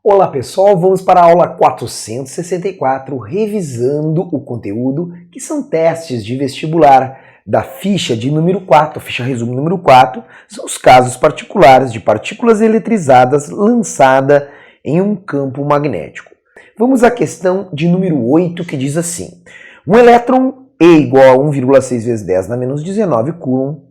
Olá pessoal, vamos para a aula 464, revisando o conteúdo, que são testes de vestibular da ficha de número 4, ficha resumo número 4, são os casos particulares de partículas eletrizadas lançada em um campo magnético. Vamos à questão de número 8, que diz assim: um elétron E igual a 1,6 vezes 10 na menos 19 coulomb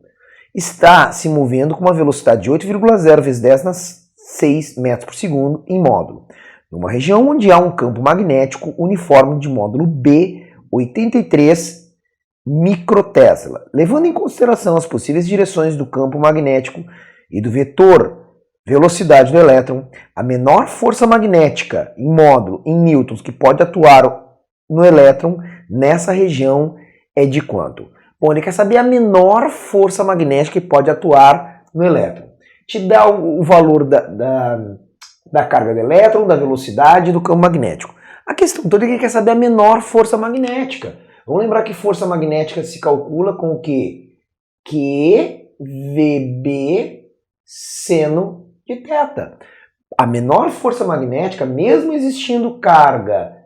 está se movendo com uma velocidade de 8,0 vezes 10 na 6 metros por segundo em módulo, numa região onde há um campo magnético uniforme de módulo B, 83 microtesla. Levando em consideração as possíveis direções do campo magnético e do vetor velocidade do elétron, a menor força magnética em módulo em newtons que pode atuar no elétron nessa região é de quanto? Bom, ele quer saber a menor força magnética que pode atuar no elétron. Te dá o valor da carga do elétron, da velocidade e do campo magnético. A questão toda é que ele quer saber a menor força magnética. Vamos lembrar que força magnética se calcula com o quê? QVB seno de θ. A menor força magnética, mesmo existindo carga,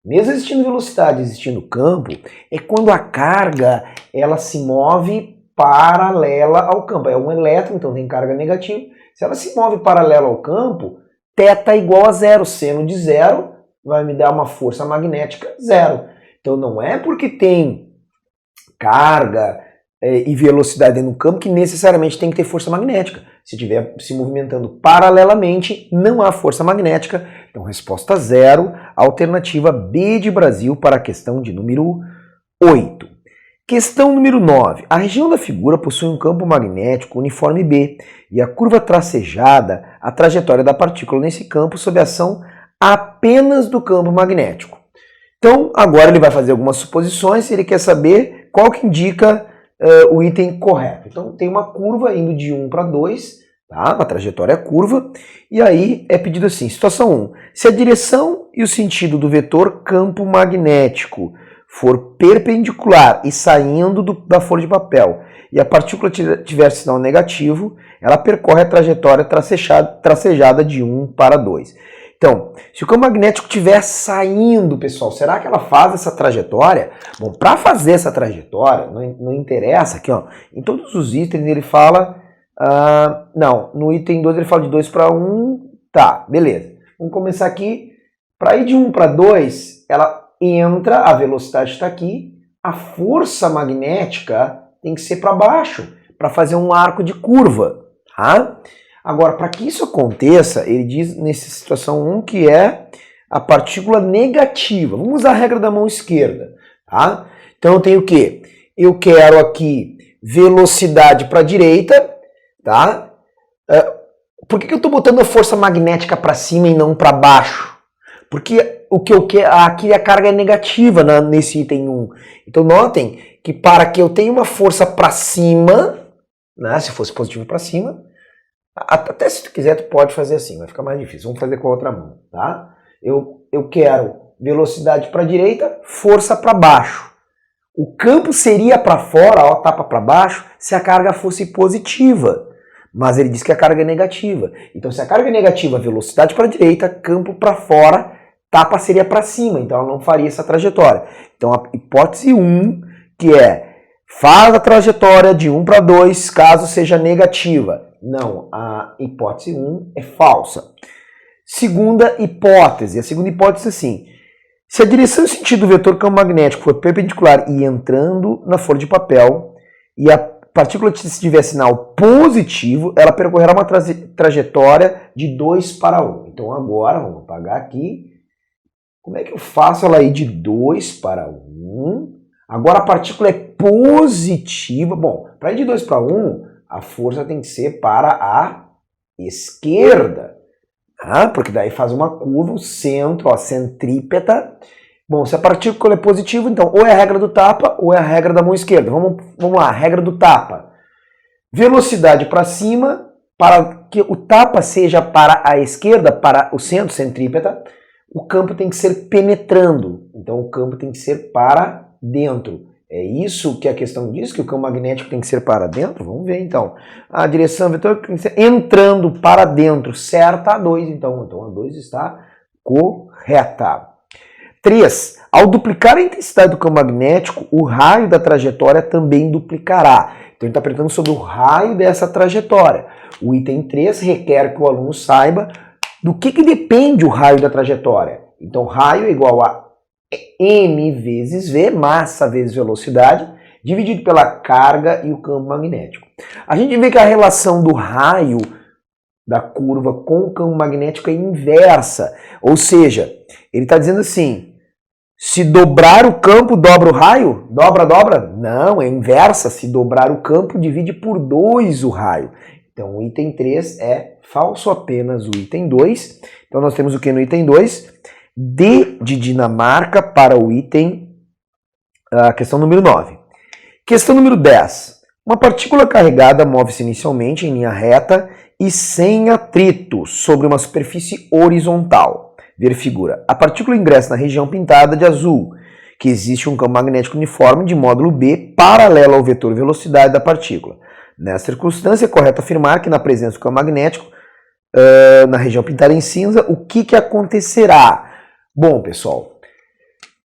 mesmo existindo velocidade, existindo campo, é quando a carga ela se move paralela ao campo. É um elétron, então tem carga negativa. Se ela se move paralela ao campo, θ igual a zero. Seno de zero vai me dar uma força magnética zero. Então não é porque tem carga e velocidade no campo que necessariamente tem que ter força magnética. Se estiver se movimentando paralelamente, não há força magnética. Então resposta zero, alternativa B de Brasil para a questão de número 8. Questão número 9. A região da figura possui um campo magnético uniforme B e a curva tracejada, a trajetória da partícula nesse campo sob a ação apenas do campo magnético. Então, agora ele vai fazer algumas suposições e ele quer saber qual que indica o item correto. Então, tem uma curva indo de 1 para 2, tá? Uma trajetória curva, e aí é pedido assim, situação 1. Se a direção e o sentido do vetor campo magnético for perpendicular e saindo da folha de papel e a partícula tiver sinal negativo, ela percorre a trajetória tracejada de 1 para 2. Então, se o campo magnético estiver saindo, pessoal, será que ela faz essa trajetória? Bom, para fazer essa trajetória, não interessa, aqui ó, em todos os itens ele fala, não, no item 2 ele fala de 2 para 1, tá, beleza. Vamos começar aqui, para ir de 1 para 2, ela entra, a velocidade está aqui, a força magnética tem que ser para baixo, para fazer um arco de curva, tá? Agora, para que isso aconteça, ele diz nessa situação 1 que é a partícula negativa. Vamos usar a regra da mão esquerda, tá? Então eu tenho o quê? Eu quero aqui velocidade para a direita, tá? Por que eu estou botando a força magnética para cima e não para baixo? Porque o que eu quero, aqui a carga é negativa nesse item 1. Então notem que para que eu tenha uma força para cima, né, se fosse positivo para cima, até se tu quiser tu pode fazer assim, vai ficar mais difícil. Vamos fazer com a outra mão, tá? Eu quero velocidade para a direita, força para baixo. O campo seria para fora, ó, tapa para baixo, se a carga fosse positiva. Mas ele diz que a carga é negativa. Então se a carga é negativa, velocidade para a direita, campo para fora, tapa seria para cima, então ela não faria essa trajetória. Então a hipótese 1, que é faz a trajetória de 1 para 2 caso seja negativa. Não, a hipótese 1 é falsa. Segunda hipótese, a segunda hipótese é assim, se a direção e sentido do vetor campo magnético for perpendicular e entrando na folha de papel e a partícula tiver sinal positivo, ela percorrerá uma trajetória de 2 para 1. Então agora, vamos apagar aqui. Como é que eu faço ela ir de 2 para 1? Agora a partícula é positiva. Bom, para ir de 2 para 1, a força tem que ser para a esquerda. Tá? Porque daí faz uma curva, o centro, a centrípeta. Bom, se a partícula é positiva, então ou é a regra do tapa ou é a regra da mão esquerda. Vamos lá, regra do tapa. Velocidade para cima, para que o tapa seja para a esquerda, para o centro, centrípeta, o campo tem que ser penetrando. Então o campo tem que ser para dentro. É isso que a questão diz, que o campo magnético tem que ser para dentro? Vamos ver então. A direção vetor tem que ser entrando para dentro, certa a 2, então a 2 está correta. 3. Ao duplicar a intensidade do campo magnético, o raio da trajetória também duplicará. Então ele está perguntando sobre o raio dessa trajetória. O item 3 requer que o aluno saiba do que depende o raio da trajetória. Então raio é igual a m vezes v, massa vezes velocidade, dividido pela carga e o campo magnético. A gente vê que a relação do raio da curva com o campo magnético é inversa. Ou seja, ele está dizendo assim, se dobrar o campo, dobra o raio? Dobra, dobra? Não, é inversa. Se dobrar o campo, divide por 2 o raio. Então o item 3 é falso, apenas o item 2. Então nós temos o que no item 2? D de Dinamarca para o item, questão número 9. Questão número 10. Uma partícula carregada move-se inicialmente em linha reta e sem atrito sobre uma superfície horizontal. Ver figura. A partícula ingressa na região pintada de azul, que existe um campo magnético uniforme de módulo B paralelo ao vetor velocidade da partícula. Nessa circunstância, é correto afirmar que na presença do campo magnético, na região pintada em cinza, o que acontecerá? Bom, pessoal,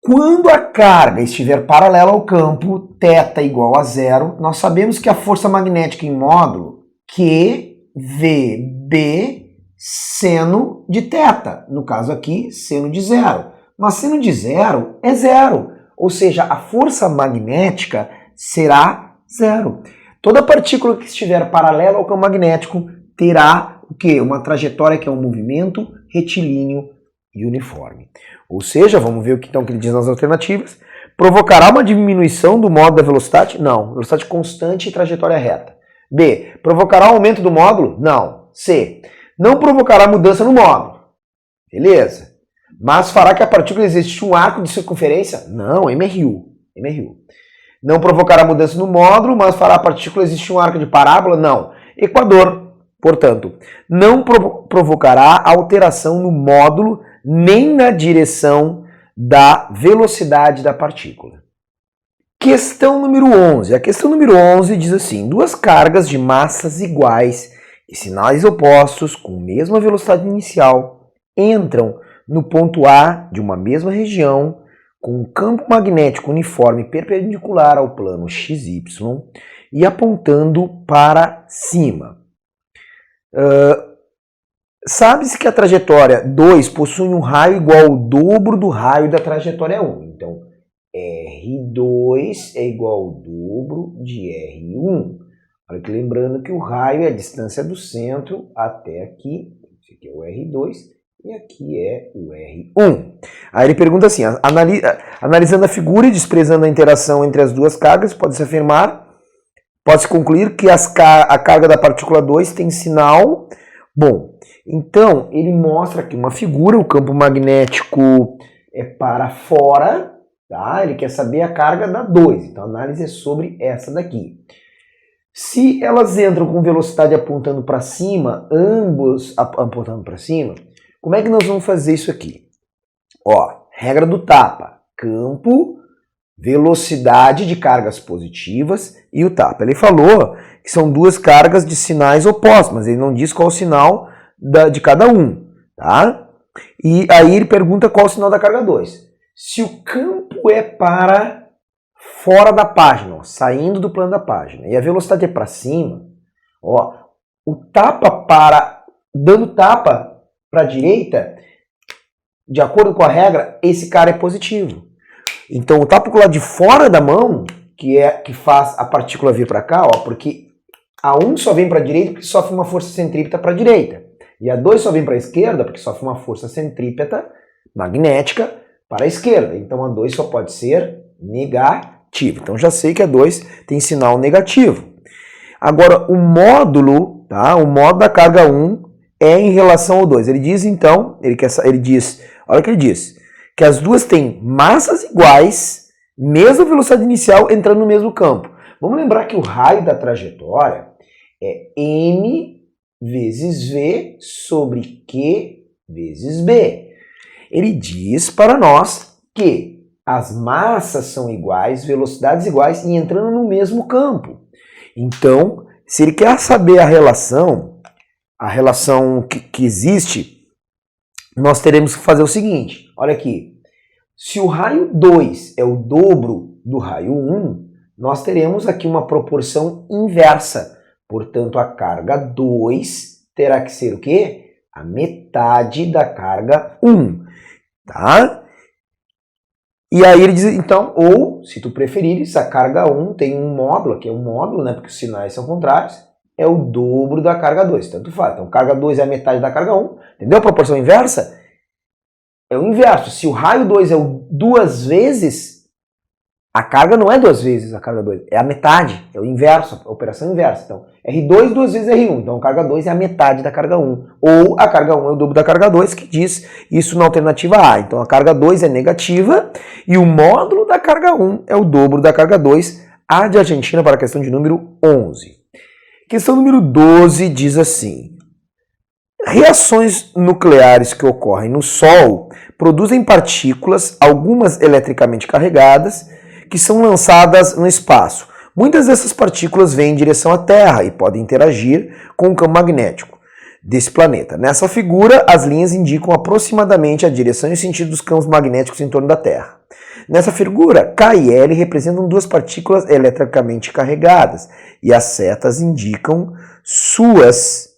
quando a carga estiver paralela ao campo, θ igual a 0, nós sabemos que a força magnética em módulo QVB seno de θ, no caso aqui, seno de 0. Mas seno de 0 é 0, ou seja, a força magnética será 0. Toda partícula que estiver paralela ao campo magnético terá o quê? Uma trajetória que é um movimento retilíneo e uniforme. Ou seja, vamos ver o que, então, que ele diz nas alternativas. Provocará uma diminuição do módulo da velocidade? Não. Velocidade constante e trajetória reta. B. Provocará aumento do módulo? Não. C. Não provocará mudança no módulo. Beleza. Mas fará que a partícula existe um arco de circunferência? Não. MRU. Não provocará mudança no módulo, mas fará a partícula existir um arco de parábola? Não. Equador. Portanto, não provocará alteração no módulo nem na direção da velocidade da partícula. Questão número 11. A questão número 11 diz assim: duas cargas de massas iguais e sinais opostos com mesma velocidade inicial entram no ponto A de uma mesma região com um campo magnético uniforme perpendicular ao plano XY e apontando para cima. Sabe-se que a trajetória 2 possui um raio igual ao dobro do raio da trajetória 1. Então, R2 é igual ao dobro de R1. Olha que lembrando que o raio é a distância do centro até aqui. Esse aqui é o R2 e aqui é o R1. Aí ele pergunta assim, analisando a figura e desprezando a interação entre as duas cargas, pode-se afirmar, pode-se concluir que a carga da partícula 2 tem sinal. Bom, então ele mostra aqui uma figura, o campo magnético é para fora, tá? Ele quer saber a carga da 2, então a análise é sobre essa daqui. Se elas entram com velocidade apontando para cima, ambos apontando para cima, como é que nós vamos fazer isso aqui? Ó, regra do tapa, campo, velocidade de cargas positivas e o tapa. Ele falou que são duas cargas de sinais opostos, mas ele não diz qual o sinal de cada um, tá? E aí ele pergunta qual o sinal da carga 2. Se o campo é para fora da página, ó, saindo do plano da página, e a velocidade é para cima, ó, o tapa dando tapa para a direita, de acordo com a regra, esse cara é positivo. Então o tapa pro lado de fora da mão, que faz a partícula vir para cá, ó, porque a 1 só vem para a direita porque sofre uma força centrípeta para a direita. E a 2 só vem para a esquerda porque sofre uma força centrípeta magnética para a esquerda. Então a 2 só pode ser negativa. Então já sei que a 2 tem sinal negativo. Agora o módulo, tá? O módulo da carga 1 é em relação ao 2. Ele diz então, ele diz, olha o que ele diz, que as duas têm massas iguais, mesma velocidade inicial, entrando no mesmo campo. Vamos lembrar que o raio da trajetória é m vezes v sobre q vezes b. Ele diz para nós que as massas são iguais, velocidades iguais e entrando no mesmo campo. Então, se ele quer saber a relação que existe, nós teremos que fazer o seguinte, olha aqui, se o raio 2 é o dobro do raio 1, nós teremos aqui uma proporção inversa. Portanto, a carga 2 terá que ser o quê? A metade da carga 1, tá? E aí ele diz, então, ou, se tu preferires, a carga 1 tem um módulo, que é um módulo, né, porque os sinais são contrários, é o dobro da carga 2, tanto faz. Então, carga 2 é a metade da carga 1, entendeu? A proporção inversa é o inverso. Se o raio 2 é o 2 vezes, a carga não é 2 vezes a carga 2, é a metade, é o inverso, a operação inversa. Então, R2 2 vezes R1, então a carga 2 é a metade da carga 1. Ou a carga 1 é o dobro da carga 2, que diz isso na alternativa A. Então a carga 2 é negativa e o módulo da carga 1 é o dobro da carga 2, A de Argentina para a questão de número 11. Questão número 12 diz assim: reações nucleares que ocorrem no Sol produzem partículas, algumas eletricamente carregadas, que são lançadas no espaço. Muitas dessas partículas vêm em direção à Terra e podem interagir com o campo magnético desse planeta. Nessa figura, as linhas indicam aproximadamente a direção e o sentido dos campos magnéticos em torno da Terra. Nessa figura, K e L representam duas partículas eletricamente carregadas e as setas indicam suas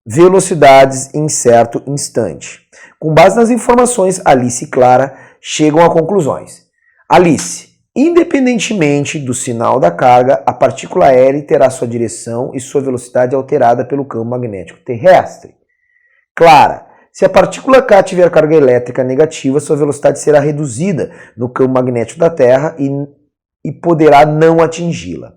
velocidades em certo instante. Com base nas informações, Alice e Clara chegam a conclusões. Alice: independentemente do sinal da carga, a partícula L terá sua direção e sua velocidade alterada pelo campo magnético terrestre. Clara: se a partícula K tiver carga elétrica negativa, sua velocidade será reduzida no campo magnético da Terra e poderá não atingi-la.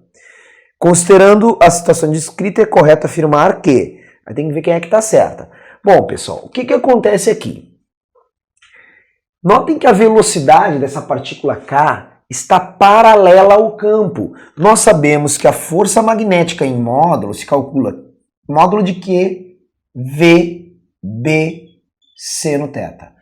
Considerando a situação descrita, é correto afirmar que... Aí tem que ver quem é que está certa. Bom, pessoal, o que acontece aqui? Notem que a velocidade dessa partícula K está paralela ao campo. Nós sabemos que a força magnética em módulo se calcula módulo de Q, V, B, seno θ.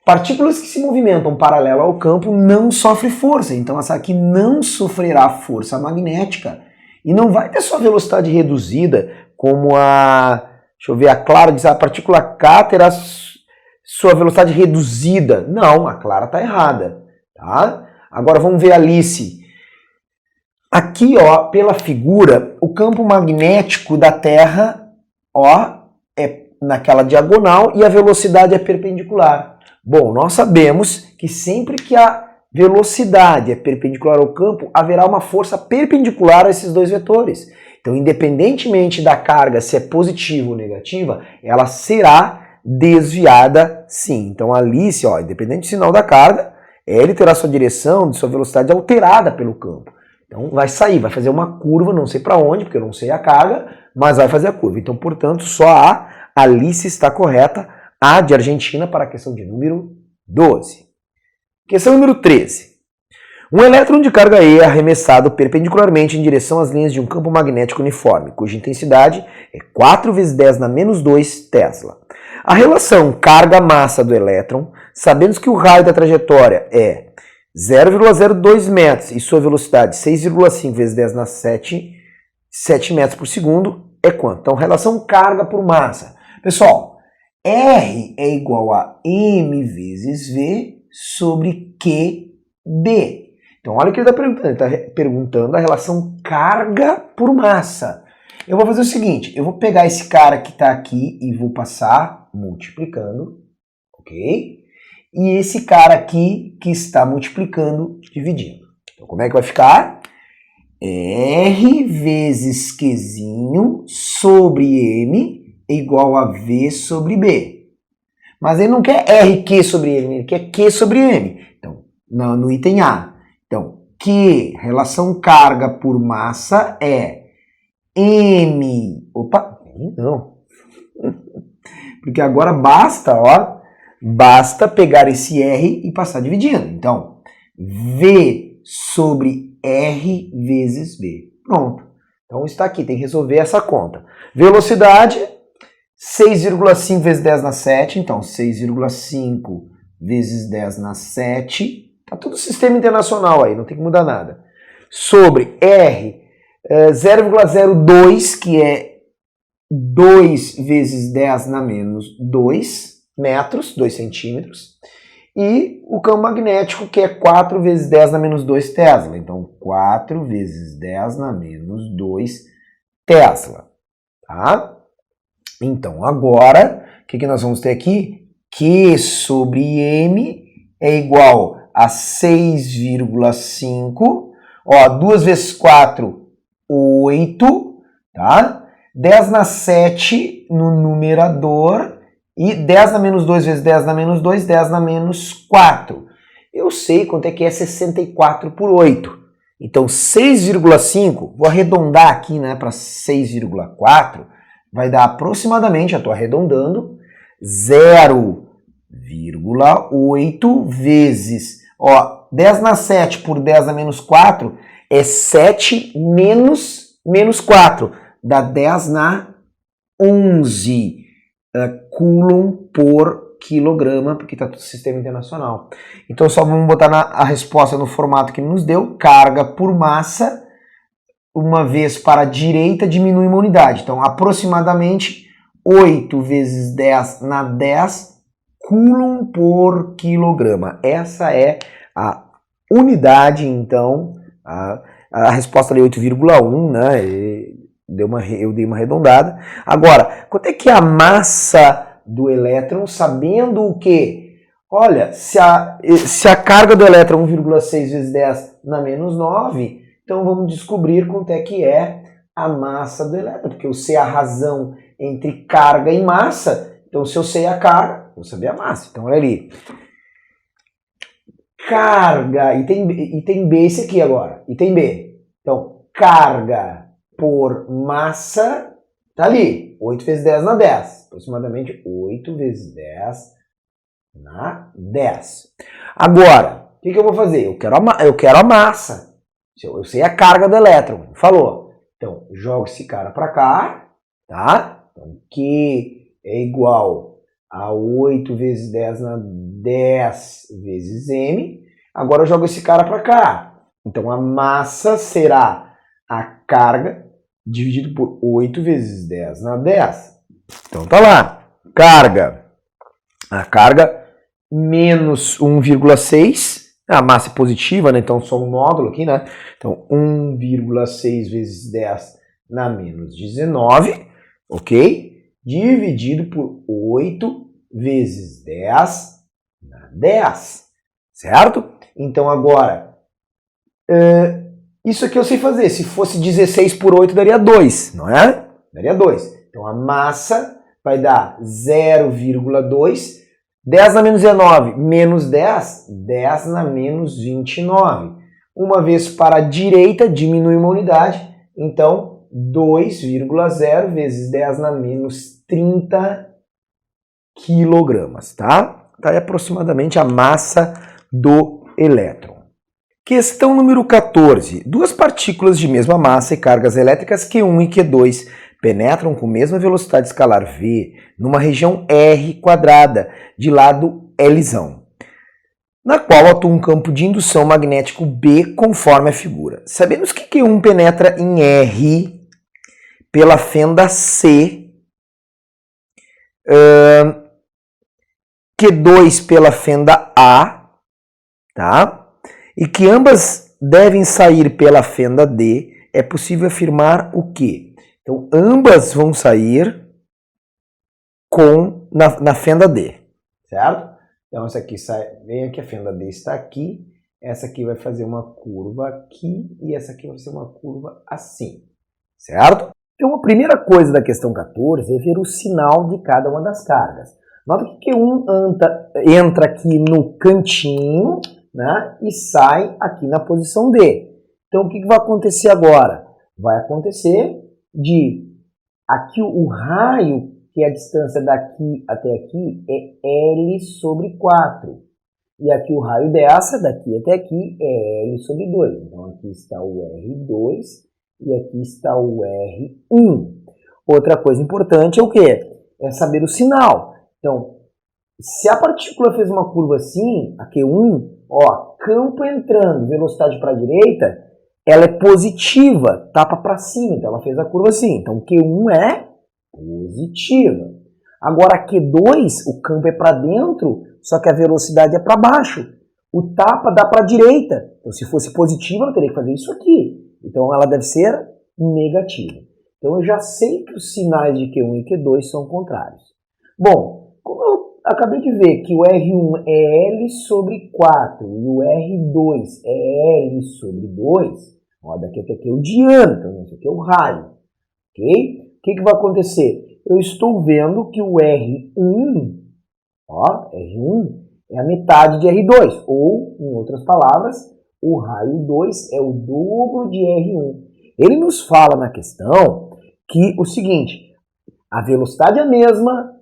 Partículas que se movimentam paralelo ao campo não sofrem força, então essa aqui não sofrerá força magnética e não vai ter sua velocidade reduzida como a Clara diz, a partícula K terá sua velocidade reduzida. Não, a Clara está errada, tá? Agora vamos ver a Alice. Aqui, ó, pela figura, o campo magnético da Terra, ó, é naquela diagonal e a velocidade é perpendicular. Bom, nós sabemos que sempre que a velocidade é perpendicular ao campo, haverá uma força perpendicular a esses dois vetores. Então, independentemente da carga, se é positiva ou negativa, ela será desviada sim. Então, a Alice, ó, independente do sinal da carga, L terá sua direção, sua velocidade alterada pelo campo. Então, vai sair, vai fazer uma curva, não sei para onde, porque eu não sei a carga, mas vai fazer a curva. Então, portanto, só a Alice está correta, A de Argentina para a questão de número 12. Questão número 13. Um elétron de carga E é arremessado perpendicularmente em direção às linhas de um campo magnético uniforme, cuja intensidade é 4 vezes 10 na menos 2 Tesla. A relação carga-massa do elétron, sabendo que o raio da trajetória é 0,02 metros e sua velocidade 6,5 vezes 10 na 7 metros por segundo, é quanto? Então, relação carga por massa. Pessoal, R é igual a M vezes V sobre QB. Então, olha o que ele está perguntando. Ele está perguntando a relação carga por massa. Eu vou fazer o seguinte, eu vou pegar esse cara que está aqui e vou passar multiplicando, ok? E esse cara aqui que está multiplicando, dividindo. Então, como é que vai ficar? R vezes Qzinho sobre M é igual a V sobre B. Mas ele não quer RQ sobre M, ele quer Q sobre M. Então, no item A. Então, Q, relação carga por massa, é M... Opa, não. Porque agora basta, ó, basta pegar esse R e passar dividindo. Então, V sobre R vezes B. Pronto. Então, está aqui, tem que resolver essa conta. Velocidade, 6,5 vezes 10 na 7. Então, 6,5 vezes 10 na 7 Tá tudo sistema internacional aí, não tem que mudar nada. Sobre R, 0,02, que é 2 vezes 10 na menos 2 metros, 2 centímetros. E o campo magnético, que é 4 vezes 10 na menos 2 Tesla. Então, 4 vezes 10 na menos 2 Tesla. Tá? Então, agora, o que nós vamos ter aqui? Q sobre M é igual a 6,5. Ó, 2 vezes 4, 8. Tá? 10 na 7 no numerador. E 10 na menos 2 vezes 10 na menos 2, 10 na menos 4. Eu sei quanto é que é 64 por 8. Então, 6,5, vou arredondar aqui, né, para 6,4, vai dar aproximadamente, já estou arredondando, 0,8 vezes, ó, 10 na 7 por 10 na menos 4 é 7 menos 4, dá 10 na 11. Coulomb por quilograma, porque está tudo sistema internacional. Então só vamos botar a resposta no formato que nos deu, carga por massa, uma vez para a direita diminui uma unidade. Então aproximadamente 8 vezes 10 na 10 Coulomb por quilograma. Essa é a unidade, então, a resposta ali é 8,1, né? Eu dei uma arredondada. Agora, quanto é que é a massa do elétron, sabendo o quê? Olha, se a carga do elétron é 1,6 vezes 10 na menos 9, então vamos descobrir quanto é que é a massa do elétron, porque eu sei a razão entre carga e massa, então se eu sei a carga, vou saber a massa. Então olha ali. Carga, item B esse aqui agora, item B. Então, carga por massa, tá ali, 8 vezes 10 na 10, aproximadamente 8 vezes 10 na 10. Agora, o que eu vou fazer? Eu quero a massa, eu sei a carga do elétron, falou. Então, jogo esse cara para cá, tá? Então, Q é igual a 8 vezes 10 na 10 vezes M. Agora eu jogo esse cara para cá. Então, a massa será a carga dividido por 8 vezes 10 na 10. Então tá lá. Carga. A carga menos 1,6. A massa é positiva, né? Então só um módulo aqui, né? Então 1,6 vezes 10 na menos 19. Ok? Dividido por 8 vezes 10 na 10. Certo? Então agora... isso aqui eu sei fazer. Se fosse 16 por 8, daria 2, não é? Daria 2. Então, a massa vai dar 0,2. 10 na menos 19, menos 10. 10 na menos 29. Uma vez para a direita, diminui uma unidade. Então, 2,0 vezes 10 na menos 30 quilogramas, tá? Tá aí aproximadamente a massa do elétron. Questão número 14. Duas partículas de mesma massa e cargas elétricas Q1 e Q2 penetram com mesma velocidade escalar v numa região R quadrada de lado Lzão, na qual atua um campo de indução magnético B conforme a figura. Sabemos que Q1 penetra em R pela fenda C, Q2 pela fenda A, tá? E que ambas devem sair pela fenda D, é possível afirmar o quê? Então, ambas vão sair na fenda D, certo? Então, essa aqui vem aqui, a fenda D está aqui, essa aqui vai fazer uma curva aqui e essa aqui vai ser uma curva assim, certo? Então, a primeira coisa da questão 14 é ver o sinal de cada uma das cargas. Nota que Q1 entra aqui no cantinho, né, e sai aqui na posição D. Então, o que vai acontecer agora? Vai acontecer de aqui o raio, que é a distância daqui até aqui, é L sobre 4. E aqui o raio dessa, daqui até aqui, é L sobre 2. Então, aqui está o R2 e aqui está o R1. Outra coisa importante é o quê? É saber o sinal. Então, Se a partícula fez uma curva assim, a Q1, ó, campo entrando, velocidade para a direita, ela é positiva, tapa para cima, então ela fez a curva assim. Então Q1 é positiva. Agora a Q2, o campo é para dentro, só que a velocidade é para baixo. O tapa dá para a direita. Então se fosse positiva, ela teria que fazer isso aqui. Então ela deve ser negativa. Então eu já sei que os sinais de Q1 e Q2 são contrários. Bom, como eu acabei de ver que o R1 é L sobre 4 e o R2 é L sobre 2, ó, daqui até aqui é o diâmetro, esse aqui é o raio, ok? O que vai acontecer? Eu estou vendo que o R1, ó, R1 é a metade de R2, ou, em outras palavras, o raio 2 é o dobro de R1. Ele nos fala na questão que o seguinte, a velocidade é a mesma,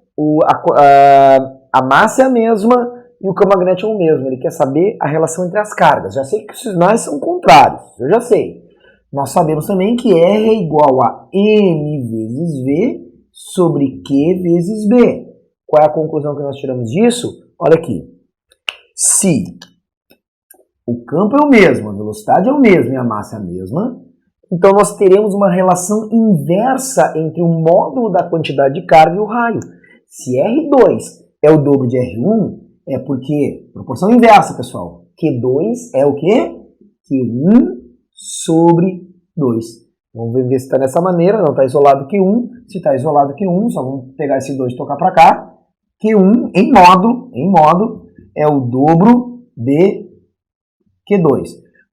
a massa é a mesma e o campo magnético é o mesmo. Ele quer saber a relação entre as cargas. Já sei que os sinais são contrários, eu já sei. Nós sabemos também que R é igual a M vezes V sobre Q vezes B. Qual é a conclusão que nós tiramos disso? Olha aqui. Se o campo é o mesmo, a velocidade é o mesmo e a massa é a mesma, então nós teremos uma relação inversa entre o módulo da quantidade de carga e o raio. Se R2 é o dobro de R1, é porque, proporção inversa, pessoal, Q2 é o quê? Q1 sobre 2. Vamos ver se está dessa maneira, não está isolado Q1. Se está isolado Q1, só vamos pegar esse 2 e tocar para cá. Q1 em módulo, é o dobro de Q2.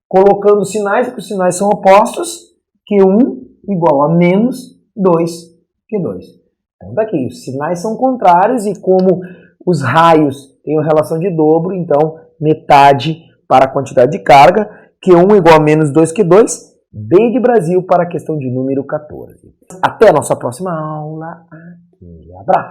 Colocando sinais, porque os sinais são opostos, Q1 igual a menos 2Q2. Então daqui, os sinais são contrários e como os raios têm uma relação de dobro, então metade para a quantidade de carga, Q1 igual a menos 2Q2, B de Brasil para a questão de número 14. Até a nossa próxima aula. Aquele abraço!